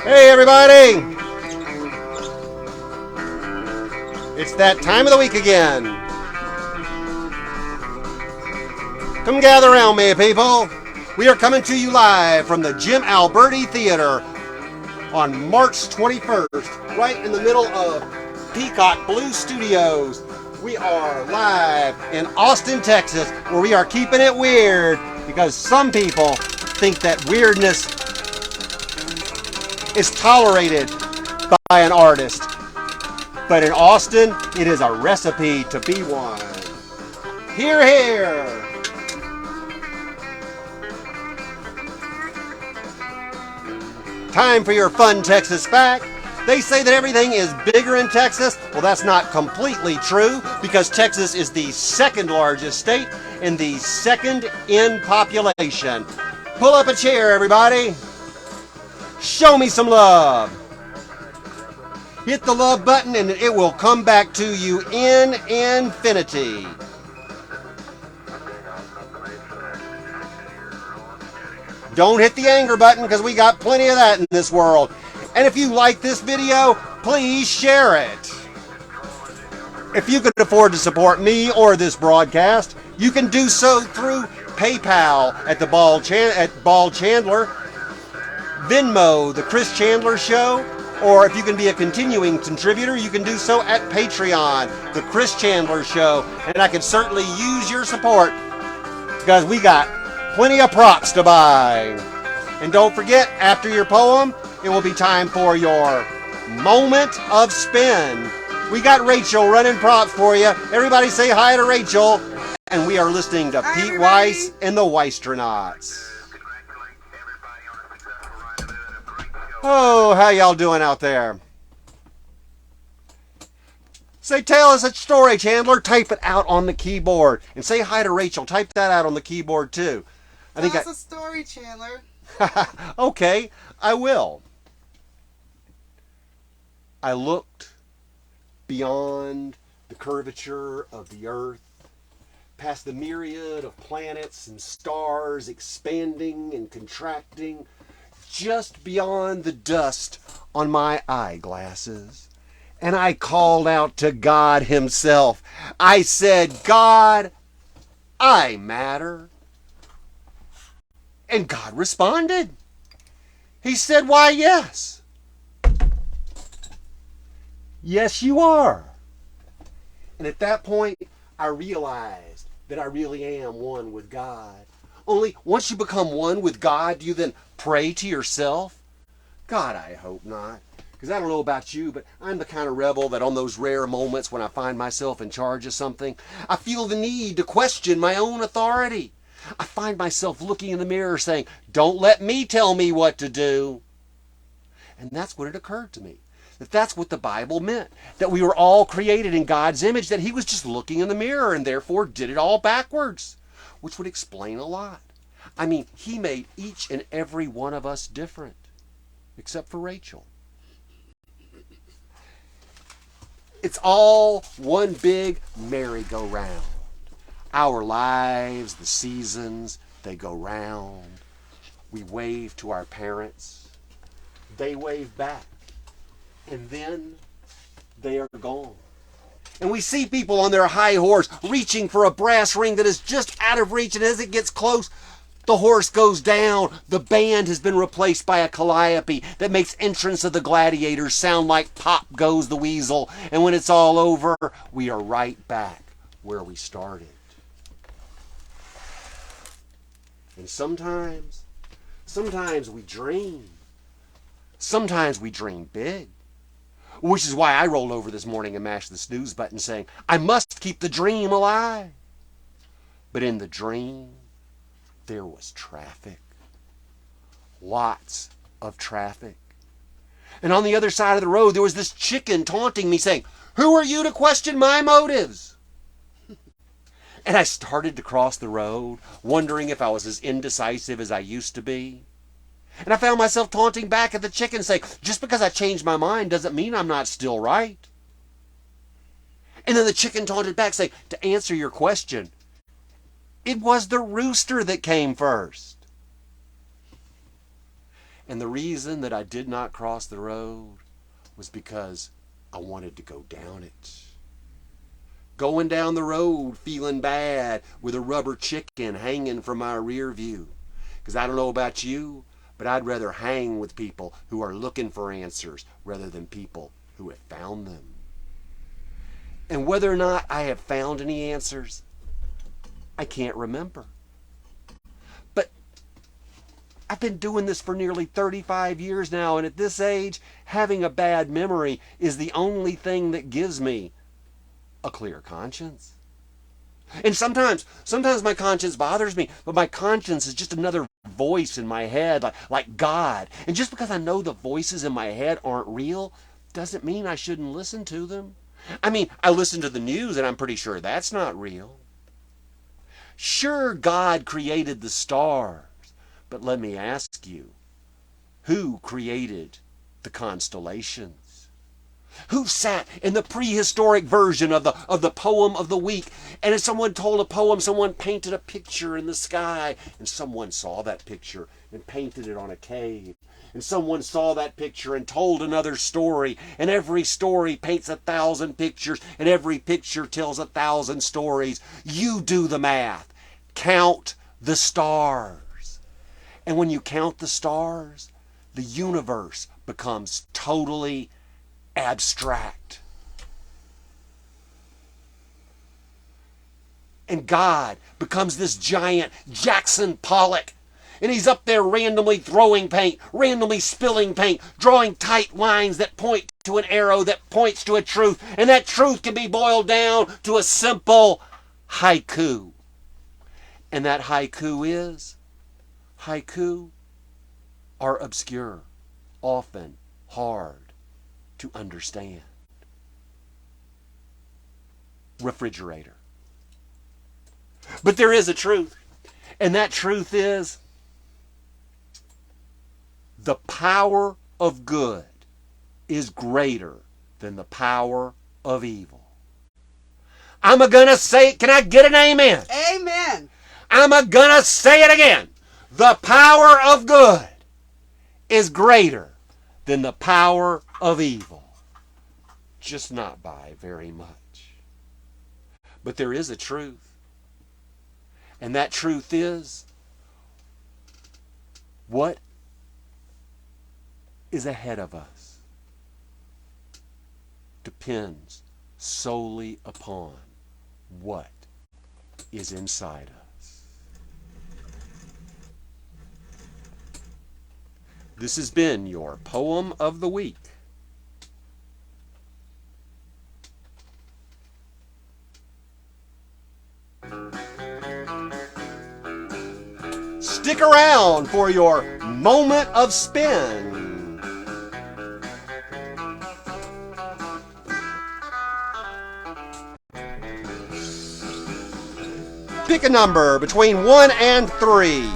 Hey everybody! It's that time of the week again. Come gather around me, people. We are coming to you live from the Jim Alberti Theater on March 21st, right in the middle of Peacock Blue Studios. We are live in Austin, Texas, where we are keeping it weird because some people think that weirdness is tolerated by an artist. But in Austin, it is a recipe to be one. Hear, hear! Time for your fun Texas fact. They say that everything is bigger in Texas. Well, that's not completely true because Texas is the second largest state and the second in population. Pull up a chair, everybody. Show me some love. Hit the love button and it will come back to you in infinity. Don't hit the anger button because we got plenty of that in this world. And if you like this video, please share it. If you could afford to support me or this broadcast, you can do so through PayPal at Ball Chandler, Venmo, The Chris Chandler Show, or if you can be a continuing contributor, you can do so at Patreon, The Chris Chandler Show. And I can certainly use your support because we got plenty of props to buy. And don't forget, after your poem, it will be time for your moment of spin. We got Rachel running props for you. Everybody say hi to Rachel. And we are listening to Pete Weiss and the Weistronauts. Oh, how y'all doing out there? Say, tell us a story, Chandler. Type it out on the keyboard. And say hi to Rachel. Type that out on the keyboard, too. Tell us a story, Chandler. Okay, I will. I looked beyond the curvature of the earth, past the myriad of planets and stars expanding and contracting, just beyond the dust on my eyeglasses. And I called out to God himself. I said, God, I matter. And God responded. He said, why, yes. Yes, you are. And at that point, I realized that I really am one with God. Only once you become one with God, do you then pray to yourself? God, I hope not. Because I don't know about you, but I'm the kind of rebel that on those rare moments when I find myself in charge of something, I feel the need to question my own authority. I find myself looking in the mirror saying, don't let me tell me what to do. And that's when it occurred to me that that's what the Bible meant, that we were all created in God's image, that he was just looking in the mirror and therefore did it all backwards, which would explain a lot. I mean, he made each and every one of us different, except for Rachel. It's all one big merry-go-round. Our lives, the seasons, they go round. We wave to our parents. They wave back. And then they are gone. And we see people on their high horse reaching for a brass ring that is just out of reach, and as it gets close, the horse goes down. The band has been replaced by a calliope that makes Entrance of the Gladiators sound like Pop Goes the Weasel. And when it's all over, we are right back where we started. And sometimes we dream. Sometimes we dream big. Which is why I rolled over this morning and mashed the snooze button saying, I must keep the dream alive. But in the dream, there was traffic. Lots of traffic. And on the other side of the road, there was this chicken taunting me saying, Who are you to question my motives? And I started to cross the road, wondering if I was as indecisive as I used to be. And I found myself taunting back at the chicken, saying, just because I changed my mind doesn't mean I'm not still right. And then the chicken taunted back, saying, to answer your question, it was the rooster that came first. And the reason that I did not cross the road was because I wanted to go down it. Going down the road feeling bad with a rubber chicken hanging from my rear view. Because I don't know about you, but I'd rather hang with people who are looking for answers rather than people who have found them. And whether or not I have found any answers, I can't remember. But I've been doing this for nearly 35 years now, and at this age, having a bad memory is the only thing that gives me a clear conscience. And sometimes my conscience bothers me, but my conscience is just another voice in my head, like God. And just because I know the voices in my head aren't real, doesn't mean I shouldn't listen to them. I mean, I listen to the news and I'm pretty sure that's not real. Sure, God created the stars, but let me ask you, who created the constellations? Who sat in the prehistoric version of the poem of the week, and as someone told a poem, someone painted a picture in the sky, and someone saw that picture and painted it on a cave, and someone saw that picture and told another story, and every story paints 1,000 pictures, and every picture tells 1,000 stories. You do the math. Count the stars. And when you count the stars, the universe becomes totally abstract. And God becomes this giant Jackson Pollock. And he's up there randomly throwing paint, randomly spilling paint, drawing tight lines that point to an arrow that points to a truth. And that truth can be boiled down to a simple haiku. And that haiku are obscure, often hard to understand. Refrigerator. But there is a truth, and that truth is the power of good is greater than the power of evil. I'm gonna say, can I get an amen? Amen. I'm gonna say it again. The power of good is greater than the power of evil. Just not by very much. But there is a truth. And that truth is, what is ahead of us depends solely upon what is inside us. This has been your Poem of the Week. Stick around for your Moment of Spin. Pick a number between 1 and 3.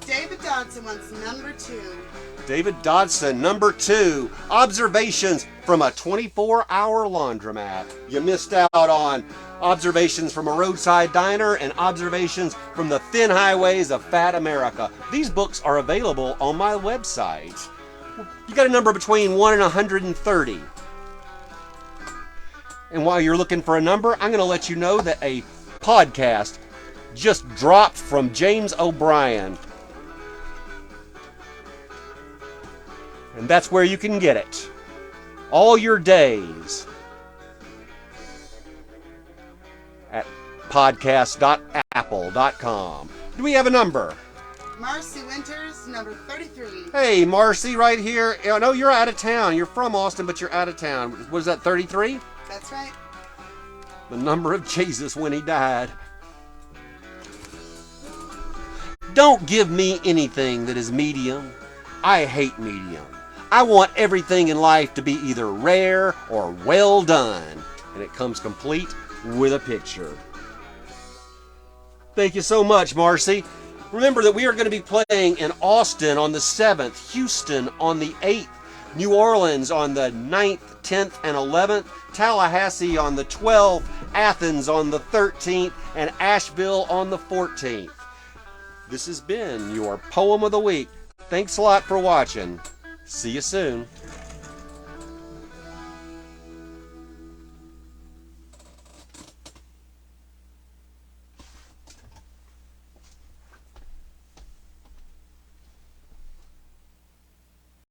David Dodson wants number 2. David Dodson, number 2. Observations from a 24-hour laundromat. You missed out on observations from a roadside diner and observations from the thin highways of fat America. These books are available on my website. You got a number between 1 and 130. And while you're looking for a number, I'm going to let you know that a podcast just dropped from James O'Brien. And that's where you can get it. All your days at podcast.apple.com. Do we have a number? Marcy Winters, number 33. Hey, Marcy, right here. I know you're out of town. You're from Austin, but you're out of town. What is that, 33? That's right. The number of Jesus when he died. Don't give me anything that is medium. I hate medium. I want everything in life to be either rare or well done. And it comes complete with a picture. Thank you so much, Marcy. Remember that we are going to be playing in Austin on the 7th, Houston on the 8th, New Orleans on the 9th, 10th, and 11th, Tallahassee on the 12th, Athens on the 13th, and Asheville on the 14th. This has been your Poem of the Week. Thanks a lot for watching. See you soon.